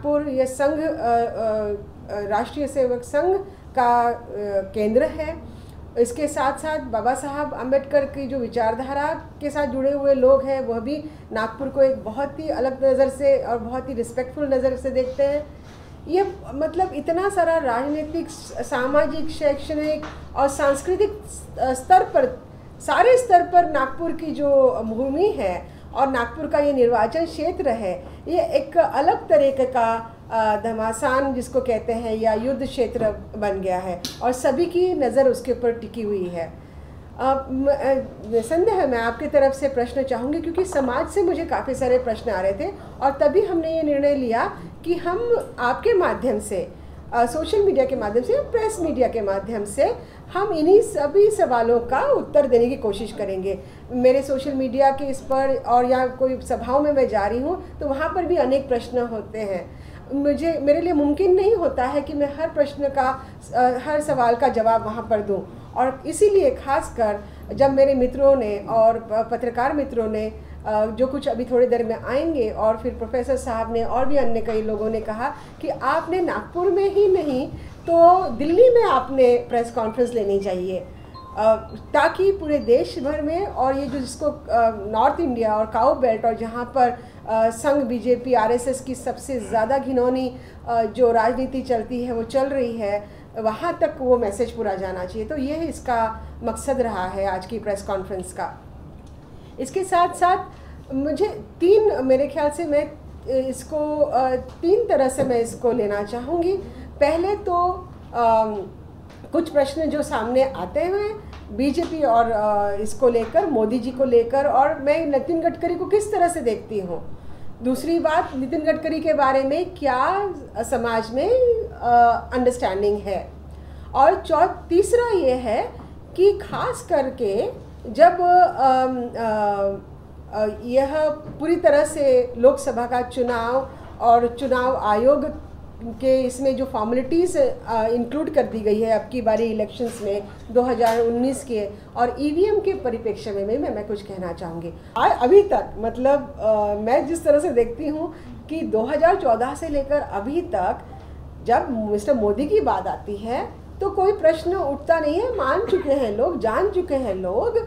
नागपुर ये संघ राष्ट्रीय सेवक संघ का केंद्र है। इसके साथ साथ बाबा साहब अम्बेडकर की जो विचारधारा के साथ जुड़े हुए लोग हैं वह भी नागपुर को एक बहुत ही अलग नज़र से और बहुत ही रिस्पेक्टफुल नज़र से देखते हैं। ये मतलब इतना सारा राजनीतिक, सामाजिक, शैक्षणिक और सांस्कृतिक स्तर पर, सारे स्तर पर नागपुर की जो भूमि है और नागपुर का ये निर्वाचन क्षेत्र है, ये एक अलग तरीके का घमासान जिसको कहते हैं या युद्ध क्षेत्र बन गया है और सभी की नज़र उसके ऊपर टिकी हुई है। संदेह मैं आपकी तरफ से प्रश्न चाहूँगी क्योंकि समाज से मुझे काफ़ी सारे प्रश्न आ रहे थे और तभी हमने ये निर्णय लिया कि हम आपके माध्यम से, सोशल मीडिया के माध्यम से, प्रेस मीडिया के माध्यम से हम इन्हीं सभी सवालों का उत्तर देने की कोशिश करेंगे। मेरे सोशल मीडिया के इस पर और या कोई सभाओं में मैं जा रही हूँ तो वहाँ पर भी अनेक प्रश्न होते हैं। मेरे लिए मुमकिन नहीं होता है कि मैं हर प्रश्न का, हर सवाल का जवाब वहाँ पर दूँ और इसीलिए खासकर जब मेरे मित्रों ने और पत्रकार मित्रों ने जो कुछ अभी थोड़ी देर में आएंगे और फिर प्रोफेसर साहब ने और भी अन्य कई लोगों ने कहा कि आपने नागपुर में ही नहीं तो दिल्ली में आपने प्रेस कॉन्फ्रेंस लेनी चाहिए ताकि पूरे देश भर में, और ये जो जिसको नॉर्थ इंडिया और काउ बेल्ट और जहाँ पर संघ बीजेपी आरएसएस की सबसे ज़्यादा घिनौनी जो राजनीति चलती है वो चल रही है, वहाँ तक वो मैसेज पूरा जाना चाहिए। तो ये इसका मकसद रहा है आज की प्रेस कॉन्फ्रेंस का। इसके साथ साथ मुझे मेरे ख्याल से मैं इसको 3 तरह से मैं इसको लेना चाहूँगी। पहले तो कुछ प्रश्न जो सामने आते हैं बीजेपी और इसको लेकर, मोदी जी को लेकर, और मैं नितिन गडकरी को किस तरह से देखती हूँ। दूसरी बात, नितिन गडकरी के बारे में क्या समाज में अंडरस्टैंडिंग है, और तीसरा ये है कि खास करके जब यह पूरी तरह से लोकसभा का चुनाव और चुनाव आयोग के इसमें जो फॉर्मेलिटीज़ इंक्लूड कर दी गई है अब की बारी इलेक्शंस में 2019 के, और ईवीएम के परिप्रेक्ष्य में मैं कुछ कहना चाहूँगी। अभी तक मतलब मैं जिस तरह से देखती हूँ कि 2014 से लेकर अभी तक जब मिस्टर मोदी की बात आती है तो कोई प्रश्न उठता नहीं है। मान चुके हैं लोग, जान चुके हैं लोग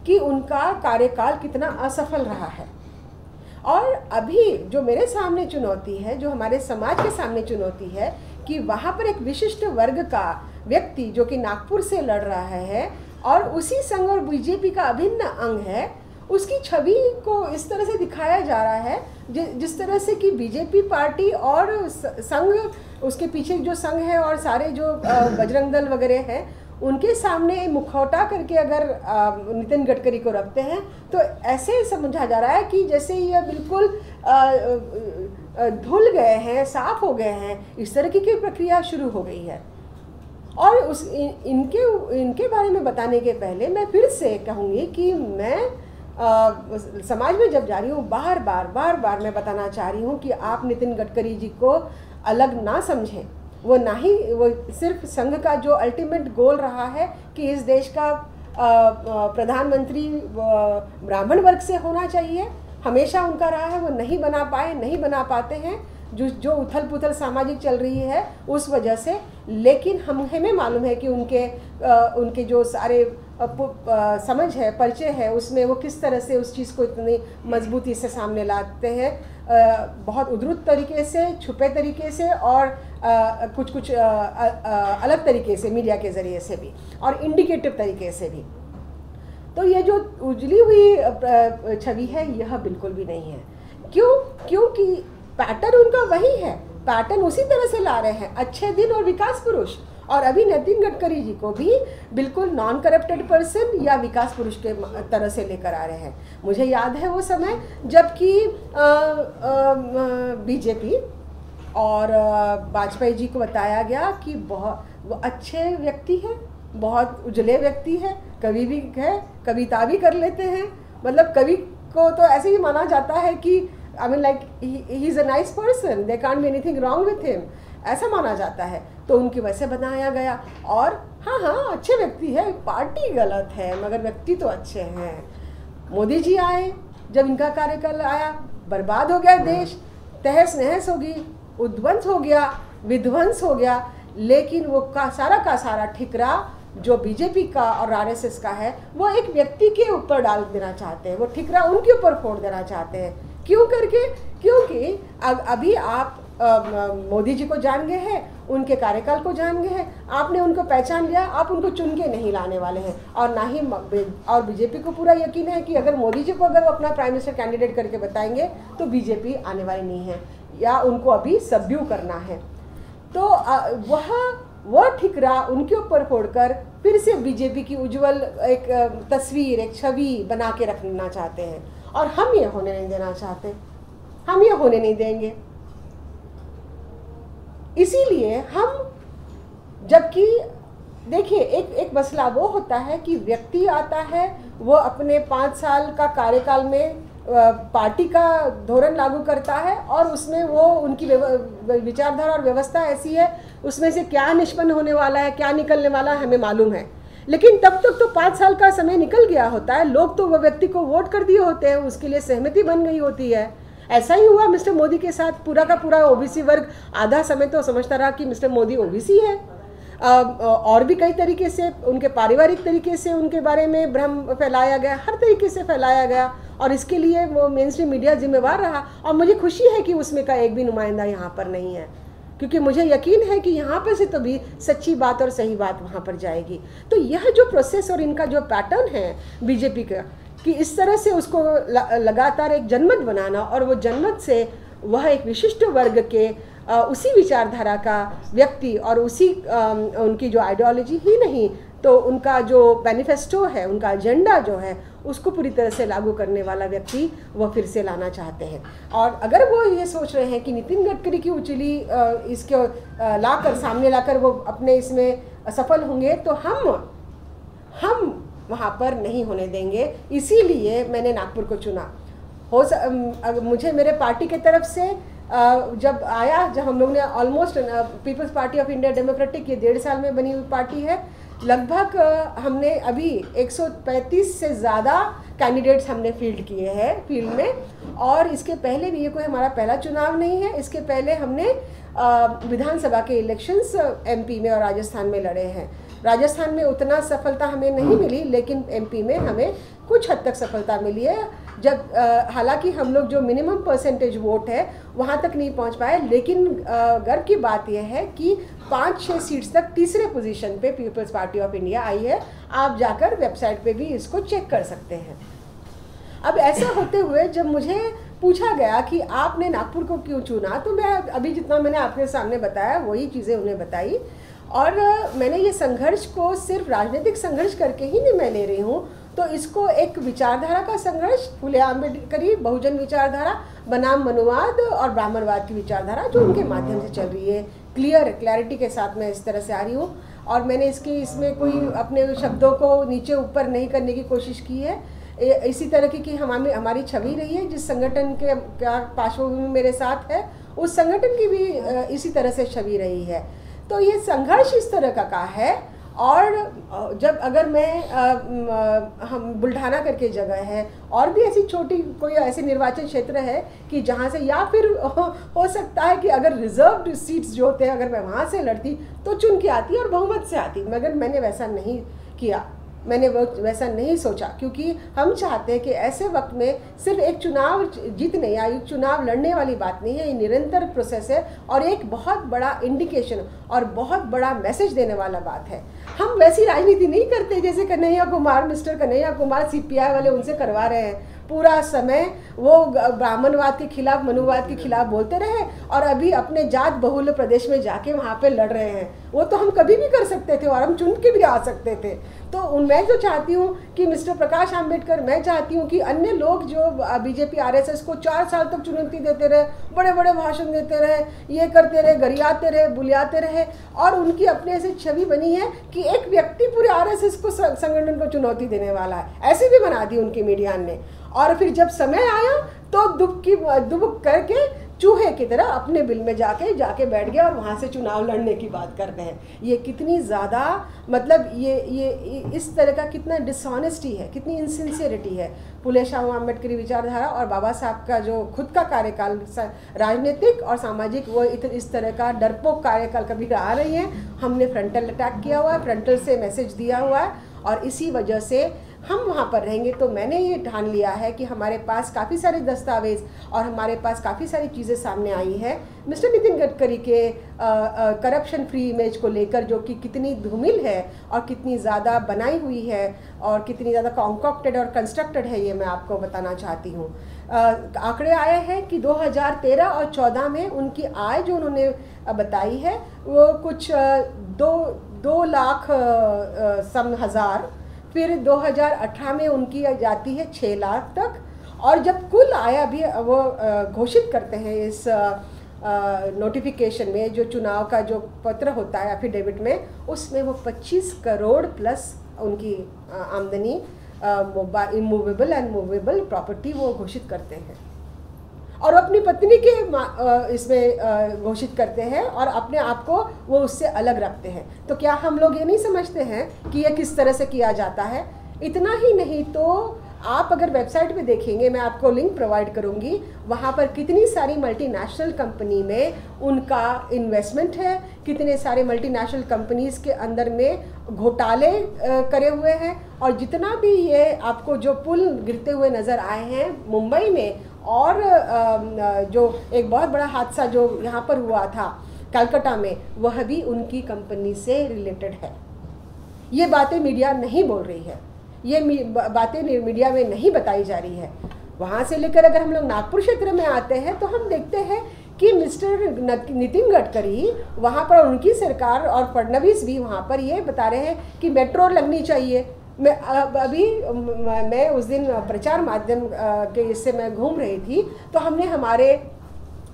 कि उनका कार्यकाल कितना असफल रहा है। और अभी जो मेरे सामने चुनौती है, जो हमारे समाज के सामने चुनौती है कि वहाँ पर एक विशिष्ट वर्ग का व्यक्ति जो कि नागपुर से लड़ रहा है और उसी संघ और बीजेपी का अभिन्न अंग है, उसकी छवि को इस तरह से दिखाया जा रहा है जिस तरह से कि बीजेपी पार्टी और संघ, उसके पीछे जो संघ है और सारे जो बजरंग दल वगैरह हैं, उनके सामने मुखौटा करके अगर नितिन गडकरी को रखते हैं तो ऐसे समझा जा रहा है कि जैसे ये बिल्कुल धुल गए हैं, साफ हो गए हैं, इस तरह की प्रक्रिया शुरू हो गई है। और इनके बारे में बताने के पहले मैं फिर से कहूँगी कि मैं समाज में जब जा रही हूँ बार बार मैं बताना चाह रही हूँ कि आप नितिन गडकरी जी को अलग ना समझें। वो ना ही वो सिर्फ संघ का जो अल्टीमेट गोल रहा है कि इस देश का प्रधानमंत्री ब्राह्मण वर्ग से होना चाहिए, हमेशा उनका रहा है। वो नहीं बना पाते हैं जो उथल पुथल सामाजिक चल रही है उस वजह से। लेकिन हमें मालूम है कि उनके जो सारे समझ है, परिचय है, उसमें वो किस तरह से उस चीज़ को इतनी मजबूती से सामने लाते हैं, बहुत उद्धृत तरीके से, छुपे तरीके से, और कुछ अलग तरीके से, मीडिया के ज़रिए से भी और इंडिकेटिव तरीके से भी। तो ये जो उजली हुई छवि है यह बिल्कुल भी नहीं है। क्योंकि पैटर्न उनका वही है, पैटर्न उसी तरह से ला रहे हैं, अच्छे दिन और विकास पुरुष। और अभी नितिन गडकरी जी को भी बिल्कुल नॉन करप्टेड पर्सन या विकास पुरुष के तरह से लेकर आ रहे हैं। मुझे याद है वो समय जबकि बीजेपी और वाजपेयी जी को बताया गया कि बहुत वो अच्छे व्यक्ति हैं, बहुत उजले व्यक्ति है, कवि भी है, कविता भी कर लेते हैं। मतलब कवि को तो ऐसे ही माना जाता है कि I mean like he is a nice person, there can't be anything wrong with him, ऐसा माना जाता है। तो उनकी वैसे बनाया गया। और हाँ अच्छे व्यक्ति है, पार्टी गलत है मगर व्यक्ति तो अच्छे हैं। मोदी जी आए, जब इनका कार्यकाल आया बर्बाद हो गया देश, तहस नहस होगी, उद्वंस हो गया, विध्वंस हो गया, लेकिन वो का सारा ठिकरा जो बीजेपी का और आरएसएस का है वो एक व्यक्ति के ऊपर डाल देना चाहते हैं, वो ठिकरा उनके ऊपर फोड़ देना चाहते हैं। क्यों करके? क्योंकि अभी आप मोदी जी को जान गए हैं, उनके कार्यकाल को जान गए हैं, आपने उनको पहचान लिया, आप उनको चुन के नहीं लाने वाले हैं। और ना ही और बीजेपी को पूरा यकीन है कि अगर मोदी जी को अगर वो अपना प्राइम मिनिस्टर कैंडिडेट करके बताएंगे तो बीजेपी आने वाली नहीं है, या उनको अभी सबड्यू करना है। तो वह ठिकरा उनके ऊपर फोड़कर फिर से बीजेपी की उज्जवल एक तस्वीर, एक छवि बना के रखना चाहते हैं, और हम ये होने नहीं देना चाहते, हम ये होने नहीं देंगे। इसीलिए हम, जबकि देखिए एक मसला वो होता है कि व्यक्ति आता है, वो अपने 5 साल का कार्यकाल में पार्टी का धोरण लागू करता है, और उसमें वो उनकी विचारधारा और व्यवस्था ऐसी है, उसमें से क्या निष्पन्न होने वाला है, क्या निकलने वाला है, हमें मालूम है। लेकिन तब तक तो 5 साल का समय निकल गया होता है, लोग तो वो व्यक्ति को वोट कर दिए होते हैं, उसके लिए सहमति बन गई होती है। ऐसा ही हुआ मिस्टर मोदी के साथ। पूरा का पूरा ओबीसी वर्ग आधा समय तो समझता रहा कि मिस्टर मोदी ओबीसी है, और भी कई तरीके से उनके पारिवारिक तरीके से उनके बारे में भ्रम फैलाया गया, हर तरीके से फैलाया गया, और इसके लिए वो मेन स्ट्रीम मीडिया जिम्मेवार रहा। और मुझे खुशी है कि उसमें का एक भी नुमाइंदा यहाँ पर नहीं है, क्योंकि मुझे यकीन है कि यहाँ पर से तो भी सच्ची बात और सही बात वहाँ पर जाएगी। तो यह जो प्रोसेस और इनका जो पैटर्न है बीजेपी का, कि इस तरह से उसको लगातार एक जनमत बनाना, और वो जनमत से वह एक विशिष्ट वर्ग के उसी विचारधारा का व्यक्ति और उसी उनकी जो आइडियोलॉजी ही नहीं तो उनका जो मैनिफेस्टो है, उनका एजेंडा जो है, उसको पूरी तरह से लागू करने वाला व्यक्ति वो फिर से लाना चाहते हैं। और अगर वो ये सोच रहे हैं कि नितिन गडकरी की उचली इसके लाकर सामने लाकर वो अपने इसमें सफल होंगे, तो हम वहाँ पर नहीं होने देंगे। इसीलिए मैंने नागपुर को चुना। मुझे मेरे पार्टी की तरफ से जब हम लोग ने almost peoples party of India democratic, ये 1.5 साल में बनी हुई पार्टी है, लगभग हमने अभी 135 से ज़्यादा कैंडिडेट्स हमने फील्ड में। और इसके पहले भी ये कोई हमारा पहला चुनाव नहीं है, इसके पहले हमने विधानसभा के इलेक्शंस एमपी में और राजस्थान में लड़े हैं। राजस्थान में उतना सफलता हमें नहीं मिली, लेकिन एमपी में हमें कुछ हद तक सफलता मिली है। जब हालांकि हम लोग जो मिनिमम परसेंटेज वोट है वहाँ तक नहीं पहुँच पाए, लेकिन गर्व की बात यह है कि 5-6 सीट्स तक तीसरे पोजीशन पे पीपल्स पार्टी ऑफ इंडिया आई है। आप जाकर वेबसाइट पे भी इसको चेक कर सकते हैं। अब ऐसा होते हुए जब मुझे पूछा गया कि आपने नागपुर को क्यों चुना, तो मैं अभी जितना मैंने आपके सामने बताया वही चीज़ें उन्हें बताई। और मैंने ये संघर्ष को सिर्फ राजनीतिक संघर्ष करके ही नहीं मैं ले रही हूँ, तो इसको एक विचारधारा का संघर्ष, फुले आम्बेडकरी बहुजन विचारधारा बनाम मनुवाद और ब्राह्मणवाद की विचारधारा जो उनके माध्यम से चल रही है, क्लैरिटी के साथ मैं इस तरह से आ रही हूँ। और मैंने इसमें कोई अपने शब्दों को नीचे ऊपर नहीं करने की कोशिश की है। इसी तरह की हमारी छवि रही है। जिस संगठन के पार्श्वभूमि मेरे साथ है, उस संगठन की भी इसी तरह से छवि रही है। तो ये संघर्ष इस तरह का है। और जब अगर हम बुल्ढाना करके जगह है, और भी ऐसी छोटी कोई ऐसे निर्वाचन क्षेत्र है कि जहाँ से, या फिर हो सकता है कि अगर रिजर्व्ड सीट्स जो होते हैं अगर मैं वहाँ से लड़ती तो चुन के आती और बहुमत से आती, मगर मैंने वैसा नहीं किया, मैंने वैसा नहीं सोचा, क्योंकि हम चाहते हैं कि ऐसे वक्त में सिर्फ एक चुनाव जीतने या एक चुनाव लड़ने वाली बात नहीं है, ये निरंतर प्रोसेस है और एक बहुत बड़ा इंडिकेशन और बहुत बड़ा मैसेज देने वाला बात है। हम वैसी राजनीति नहीं करते जैसे मिस्टर कन्हैया कुमार सीपीआई वाले उनसे करवा रहे हैं। पूरा समय वो ब्राह्मणवाद के खिलाफ, मनुवाद के खिलाफ बोलते रहे, और अभी अपने जात बहुल प्रदेश में जाके वहाँ पे लड़ रहे हैं। वो तो हम कभी भी कर सकते थे और हम चुन के भी आ सकते थे। तो मैं जो चाहती हूँ कि मिस्टर प्रकाश आंबेडकर, मैं चाहती हूँ कि अन्य लोग जो बीजेपी आरएसएस को 4 साल तक चुनौती देते रहे, बड़े बड़े भाषण देते रहे, ये करते रहे, गरियाते रहे, बुलियाते रहे, और उनकी अपने ऐसी छवि बनी है कि एक व्यक्ति पूरे आरएसएस को, संगठन को चुनौती देने वाला है, ऐसे भी बना दी उनकी मीडिया ने। और फिर जब समय आया तो दुबक करके चूहे की तरह अपने बिल में जाके बैठ गए और वहाँ से चुनाव लड़ने की बात कर रहे हैं। ये कितनी ज़्यादा मतलब ये इस तरह का कितना डिसऑनेस्टी है, कितनी इनसिंसियरिटी है। फुले शाह अम्बेडकरी विचारधारा और बाबा साहब का जो खुद का कार्यकाल राजनीतिक और सामाजिक, वो इस तरह का डरपोक कार्यकाल कभी रहा नहीं है। हमने फ्रंटल अटैक किया हुआ है, फ्रंटल से मैसेज दिया हुआ है और इसी वजह से हम वहाँ पर रहेंगे। तो मैंने ये ठान लिया है कि हमारे पास काफ़ी सारे दस्तावेज़ और हमारे पास काफ़ी सारी चीज़ें सामने आई हैं मिस्टर नितिन गडकरी के करप्शन फ्री इमेज को लेकर, जो कि कितनी धूमिल है और कितनी ज़्यादा बनाई हुई है और कितनी ज़्यादा कॉन्कॉक्टेड और कंस्ट्रक्टेड है, ये मैं आपको बताना चाहती हूँ। आंकड़े आए हैं कि 2013 और 14 में उनकी आय जो उन्होंने बताई है वो कुछ 2 लाख सम हज़ार, फिर 2018 में उनकी जाती है 6 लाख तक, और जब कुल आय भी वो घोषित करते हैं इस नोटिफिकेशन में, जो चुनाव का जो पत्र होता है एफिडेविट में, उसमें वो 25 करोड़ प्लस उनकी आमदनी इमूवेबल एंड मूवेबल प्रॉपर्टी वो घोषित करते हैं और अपनी पत्नी के इसमें घोषित करते हैं और अपने आप को वो उससे अलग रखते हैं। तो क्या हम लोग ये नहीं समझते हैं कि ये किस तरह से किया जाता है? इतना ही नहीं तो आप अगर वेबसाइट पे देखेंगे, मैं आपको लिंक प्रोवाइड करूँगी, वहाँ पर कितनी सारी मल्टीनेशनल कंपनी में उनका इन्वेस्टमेंट है, कितने सारे मल्टीनेशनल कंपनीज़ के अंदर में घोटाले करे हुए हैं। और जितना भी ये आपको जो पुल गिरते हुए नज़र आए हैं मुंबई में, और जो एक बहुत बड़ा हादसा जो यहाँ पर हुआ था कलकत्ता में, वह भी उनकी कंपनी से रिलेटेड है। ये बातें मीडिया नहीं बोल रही है, ये बातें मीडिया में नहीं बताई जा रही है। वहाँ से लेकर अगर हम लोग नागपुर क्षेत्र में आते हैं तो हम देखते हैं कि मिस्टर नितिन गडकरी वहाँ पर, उनकी सरकार और फडणवीस भी वहाँ पर ये बता रहे हैं कि मेट्रो लगनी चाहिए। मैं उस दिन प्रचार माध्यम के इससे मैं घूम रही थी, तो हमने हमारे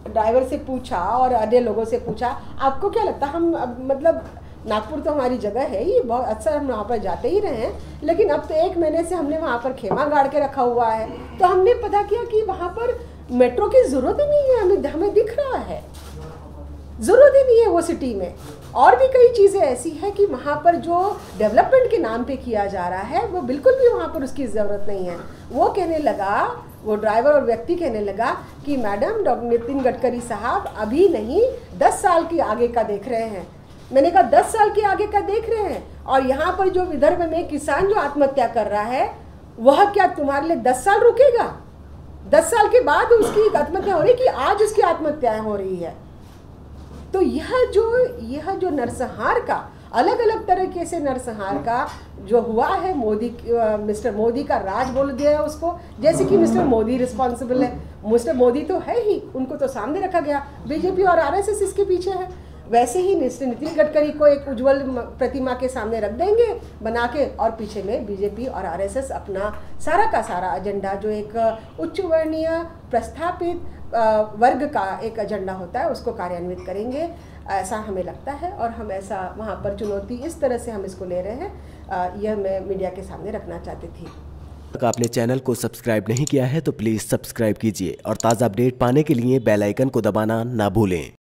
ड्राइवर से पूछा और अन्य लोगों से पूछा, आपको क्या लगता है? हम मतलब नागपुर तो हमारी जगह है ही, बहुत अक्सर हम वहाँ पर जाते ही रहे हैं, लेकिन अब तो 1 महीने से हमने वहाँ पर खेमा गाड़ के रखा हुआ है। तो हमने पता किया कि वहाँ पर मेट्रो की ज़रूरत ही नहीं है, हमें दिख रहा है ज़रूरत ही नहीं है वो सिटी में। और भी कई चीज़ें ऐसी हैं कि वहाँ पर जो डेवलपमेंट के नाम पे किया जा रहा है वो बिल्कुल भी वहाँ पर उसकी ज़रूरत नहीं है। वो कहने लगा, वो ड्राइवर और व्यक्ति कहने लगा कि मैडम डॉक्टर नितिन गडकरी साहब अभी नहीं 10 साल की आगे का देख रहे हैं। मैंने कहा 10 साल के आगे का देख रहे हैं, और यहाँ पर जो विदर्भ में किसान जो आत्महत्या कर रहा है वह क्या तुम्हारे लिए 10 साल रुकेगा? 10 साल के बाद उसकी आत्महत्या हो रही कि आज उसकी आत्महत्याएं हो रही है? तो यह जो नरसंहार का, अलग अलग तरीके से नरसंहार का जो हुआ है, मिस्टर मोदी का राज बोल दिया है उसको, जैसे कि मिस्टर मोदी रिस्पॉन्सिबल है। मिस्टर मोदी तो है ही, उनको तो सामने रखा गया, बीजेपी और आरएसएस इसके पीछे है। वैसे ही मिस्टर नितिन गडकरी को एक उज्जवल प्रतिमा के सामने रख देंगे बना के, और पीछे में बीजेपी और आरएसएस अपना सारा का सारा एजेंडा, जो एक उच्च वर्णीय प्रस्थापित वर्ग का एक एजेंडा होता है, उसको कार्यान्वित करेंगे, ऐसा हमें लगता है। और हम ऐसा वहाँ पर चुनौती इस तरह से हम इसको ले रहे हैं, यह मैं मीडिया के सामने रखना चाहती थी। अगर आपने चैनल को सब्सक्राइब नहीं किया है तो प्लीज़ सब्सक्राइब कीजिए और ताज़ा अपडेट पाने के लिए बेल आइकन को दबाना ना भूलें।